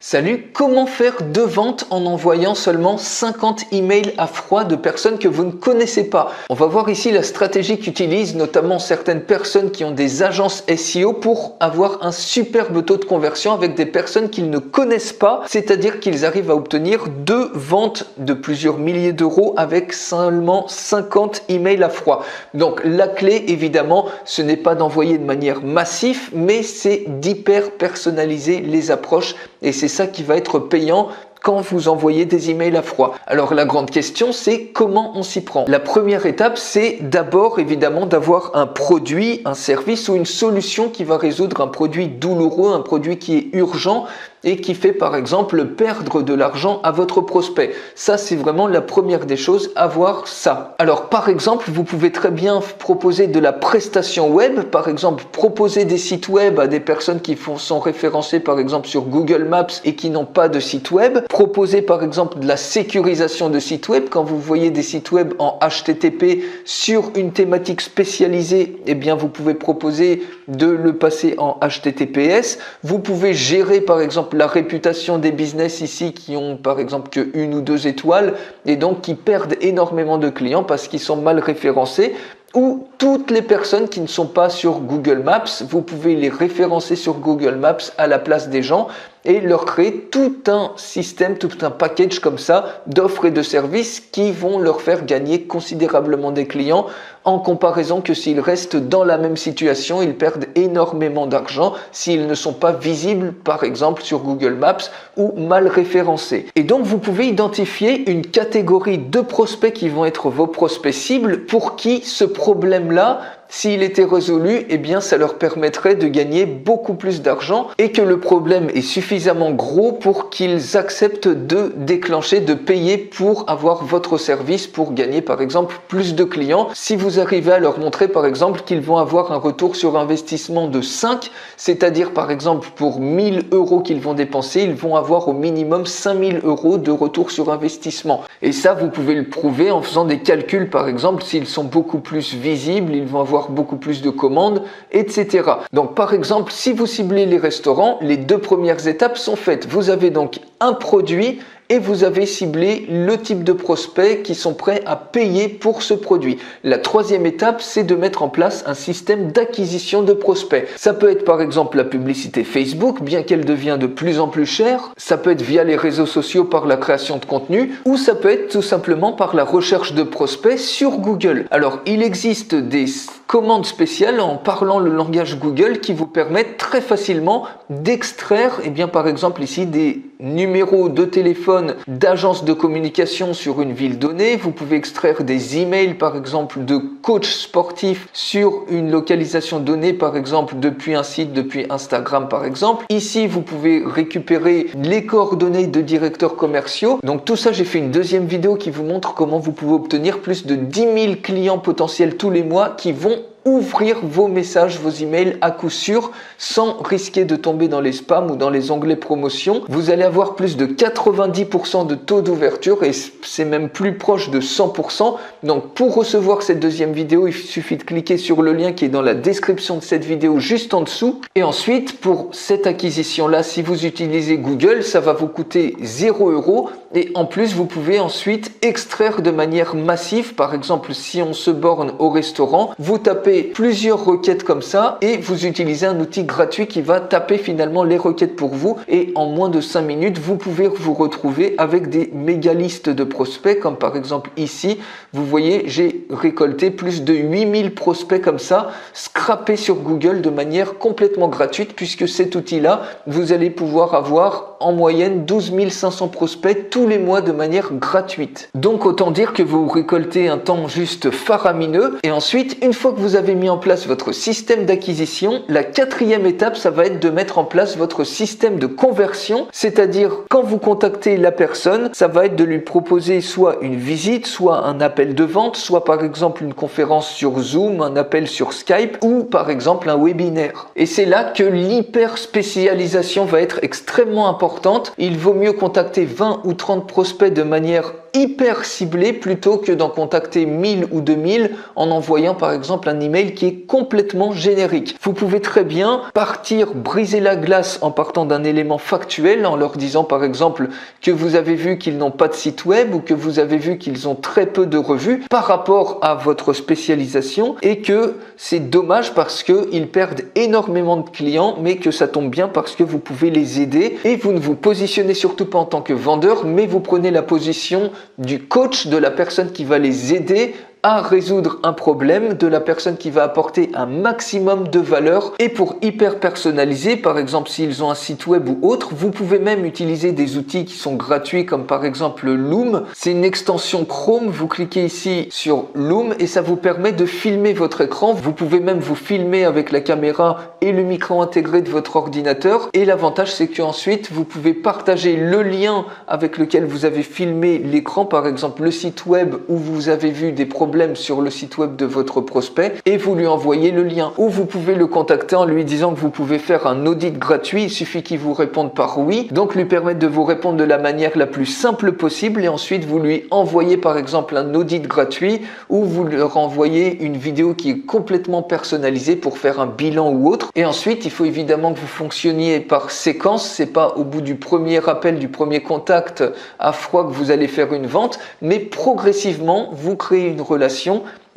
Salut, comment faire 2 ventes en envoyant seulement 50 emails à froid de personnes que vous ne connaissez pas? On va voir ici la stratégie qu'utilisent notamment certaines personnes qui ont des agences SEO pour avoir un superbe taux de conversion avec des personnes qu'ils ne connaissent pas, c'est-à-dire qu'ils arrivent à obtenir 2 ventes de plusieurs milliers d'euros avec seulement 50 emails à froid. Donc la clé évidemment, ce n'est pas d'envoyer de manière massive, mais c'est d'hyper personnaliser les approches et c'est ça qui va être payant quand vous envoyez des emails à froid. Alors la grande question, c'est comment on s'y prend. La première étape, c'est d'abord évidemment d'avoir un produit, un service ou une solution qui va résoudre un produit douloureux, un produit qui est urgent et qui fait par exemple perdre de l'argent à votre prospect. Ça, c'est vraiment la première des choses, avoir ça. Alors par exemple, vous pouvez très bien proposer de la prestation web, par exemple proposer des sites web à des personnes qui sont référencées par exemple sur Google Maps et qui n'ont pas de site web. Proposer par exemple de la sécurisation de sites web. Quand vous voyez des sites web en HTTP sur une thématique spécialisée, eh bien vous pouvez proposer de le passer en HTTPS. Vous pouvez gérer par exemple la réputation des business ici qui ont par exemple que 1 ou 2 étoiles et donc qui perdent énormément de clients parce qu'ils sont mal référencés. Ou toutes les personnes qui ne sont pas sur Google Maps, vous pouvez les référencer sur Google Maps à la place des gens et leur créer tout un système, tout un package comme ça d'offres et de services qui vont leur faire gagner considérablement des clients en comparaison que s'ils restent dans la même situation, ils perdent énormément d'argent s'ils ne sont pas visibles par exemple sur Google Maps ou mal référencés. Et donc vous pouvez identifier une catégorie de prospects qui vont être vos prospects cibles pour qui ce problème-là, s'il était résolu, eh bien ça leur permettrait de gagner beaucoup plus d'argent et que le problème est suffisamment gros pour qu'ils acceptent de déclencher, de payer pour avoir votre service pour gagner par exemple plus de clients. Si vous arrivez à leur montrer par exemple qu'ils vont avoir un retour sur investissement de 5, c'est-à-dire par exemple pour 1000 euros qu'ils vont dépenser, ils vont avoir au minimum 5000 euros de retour sur investissement. Et ça, vous pouvez le prouver en faisant des calculs par exemple, s'ils sont beaucoup plus visibles, ils vont avoir beaucoup plus de commandes, etc. Donc par exemple, si vous ciblez les restaurants, les 2 premières étapes sont faites. Vous avez donc un produit et vous avez ciblé le type de prospects qui sont prêts à payer pour ce produit. La 3e étape, c'est de mettre en place un système d'acquisition de prospects. Ça peut être par exemple la publicité Facebook, bien qu'elle devient de plus en plus chère. Ça peut être via les réseaux sociaux par la création de contenu ou ça peut être tout simplement par la recherche de prospects sur Google. Alors, il existe des commandes spéciales en parlant le langage Google qui vous permettent très facilement d'extraire, eh bien par exemple ici des numéros de téléphone d'agences de communication sur une ville donnée. Vous pouvez extraire des emails par exemple de coachs sportifs sur une localisation donnée par exemple depuis un site, depuis Instagram par exemple. Ici vous pouvez récupérer les coordonnées de directeurs commerciaux. Donc tout ça, j'ai fait une 2e vidéo qui vous montre comment vous pouvez obtenir plus de 10 000 clients potentiels tous les mois qui vont ouvrir vos messages, vos emails à coup sûr sans risquer de tomber dans les spams ou dans les onglets promotion. Vous allez avoir plus de 90% de taux d'ouverture et c'est même plus proche de 100%. Donc pour recevoir cette 2e vidéo, il suffit de cliquer sur le lien qui est dans la description de cette vidéo juste en dessous. Et ensuite, pour cette acquisition-là, si vous utilisez Google, ça va vous coûter 0 € et en plus, vous pouvez ensuite extraire de manière massive. Par exemple, si on se borne au restaurant, vous tapez plusieurs requêtes comme ça et vous utilisez un outil gratuit qui va taper finalement les requêtes pour vous et en moins de 5 minutes, vous pouvez vous retrouver avec des méga listes de prospects comme par exemple ici, vous voyez, j'ai récolté plus de 8000 prospects comme ça, scrappés sur Google de manière complètement gratuite puisque cet outil-là, vous allez pouvoir avoir en moyenne 12 500 prospects tous les mois de manière gratuite. Donc autant dire que vous récoltez un temps juste faramineux et ensuite, une fois que vous avez mis en place votre système d'acquisition, la 4e étape, ça va être de mettre en place votre système de conversion, c'est-à-dire quand vous contactez la personne, ça va être de lui proposer soit une visite, soit un appel de vente, soit par exemple une conférence sur Zoom, un appel sur Skype ou par exemple un webinaire. Et c'est là que l'hyper spécialisation va être extrêmement importante. Il vaut mieux contacter 20 ou 30 prospects de manière hyper ciblé plutôt que d'en contacter 1000 ou 2000 en envoyant par exemple un email qui est complètement générique. Vous pouvez très bien partir briser la glace en partant d'un élément factuel, en leur disant par exemple que vous avez vu qu'ils n'ont pas de site web ou que vous avez vu qu'ils ont très peu de revues par rapport à votre spécialisation et que c'est dommage parce qu'ils perdent énormément de clients, mais que ça tombe bien parce que vous pouvez les aider et vous ne vous positionnez surtout pas en tant que vendeur, mais vous prenez la position du coach, de la personne qui va les aider à résoudre un problème, de la personne qui va apporter un maximum de valeur. Et pour hyper personnaliser, par exemple s'ils ont un site web ou autre, vous pouvez même utiliser des outils qui sont gratuits comme par exemple Loom. C'est une extension Chrome, vous cliquez ici sur Loom et ça vous permet de filmer votre écran. Vous pouvez même vous filmer avec la caméra et le micro intégré de votre ordinateur. Et l'avantage c'est qu'ensuite vous pouvez partager le lien avec lequel vous avez filmé l'écran, par exemple le site web où vous avez vu des problèmes sur le site web de votre prospect et vous lui envoyez le lien. Ou vous pouvez le contacter en lui disant que vous pouvez faire un audit gratuit, il suffit qu'il vous réponde par oui, donc lui permettre de vous répondre de la manière la plus simple possible et ensuite vous lui envoyez par exemple un audit gratuit ou vous leur envoyez une vidéo qui est complètement personnalisée pour faire un bilan ou autre. Et ensuite il faut évidemment que vous fonctionniez par séquence, c'est pas au bout du premier appel, du premier contact à froid que vous allez faire une vente, mais progressivement vous créez une relation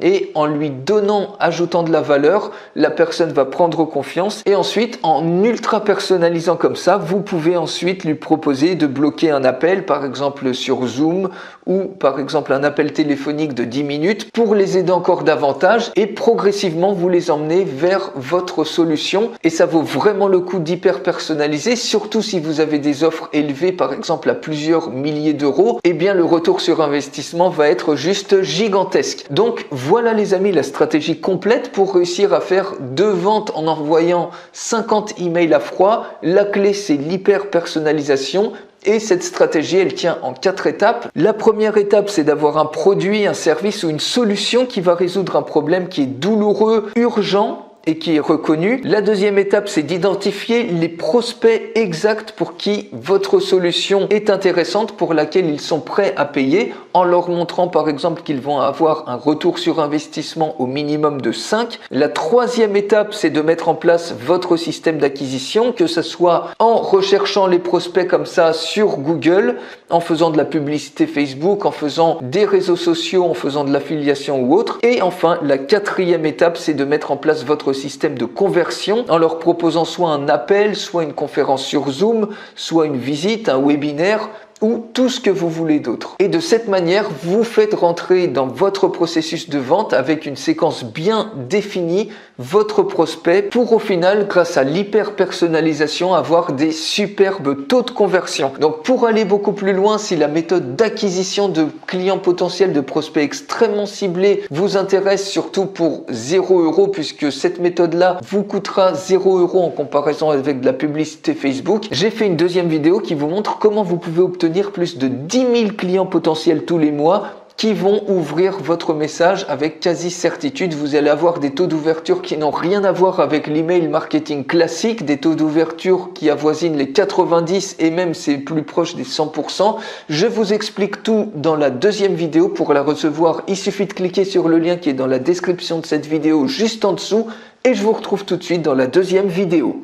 et en lui donnant, ajoutant de la valeur, la personne va prendre confiance et ensuite en ultra personnalisant comme ça, vous pouvez ensuite lui proposer de bloquer un appel par exemple sur Zoom ou par exemple un appel téléphonique de 10 minutes pour les aider encore davantage et progressivement vous les emmenez vers votre solution et ça vaut vraiment le coup d'hyper personnaliser, surtout si vous avez des offres élevées par exemple à plusieurs milliers d'euros, et bien le retour sur investissement va être juste gigantesque. Donc voilà les amis la stratégie complète pour réussir à faire 2 ventes en envoyant 50 emails à froid. La clé c'est l'hyper personnalisation. Et cette stratégie, elle tient en 4 étapes. La première étape, c'est d'avoir un produit, un service ou une solution qui va résoudre un problème qui est douloureux, urgent et qui est reconnu. La deuxième étape, c'est d'identifier les prospects exacts pour qui votre solution est intéressante, pour laquelle ils sont prêts à payer, en leur montrant par exemple qu'ils vont avoir un retour sur investissement au minimum de 5. La troisième étape, c'est de mettre en place votre système d'acquisition, que ce soit en recherchant les prospects comme ça sur Google, en faisant de la publicité Facebook, en faisant des réseaux sociaux, en faisant de l'affiliation ou autre. Et enfin, la quatrième étape, c'est de mettre en place votre système de conversion en leur proposant soit un appel, soit une conférence sur Zoom, soit une visite, un webinaire ou tout ce que vous voulez d'autre. Et de cette manière, vous faites rentrer dans votre processus de vente avec une séquence bien définie votre prospect pour au final, grâce à l'hyper personnalisation, avoir des superbes taux de conversion. Donc pour aller beaucoup plus loin, si la méthode d'acquisition de clients potentiels, de prospects extrêmement ciblés vous intéresse, surtout pour 0 € puisque cette méthode-là vous coûtera 0 € en comparaison avec de la publicité Facebook, j'ai fait une deuxième vidéo qui vous montre comment vous pouvez obtenir plus de 10 000 clients potentiels tous les mois qui vont ouvrir votre message avec quasi certitude. Vous allez avoir des taux d'ouverture qui n'ont rien à voir avec l'email marketing classique, des taux d'ouverture qui avoisinent les 90 et même c'est plus proche des 100%. Je vous explique tout dans la deuxième vidéo. Pour la recevoir, il suffit de cliquer sur le lien qui est dans la description de cette vidéo juste en dessous et je vous retrouve tout de suite dans la deuxième vidéo.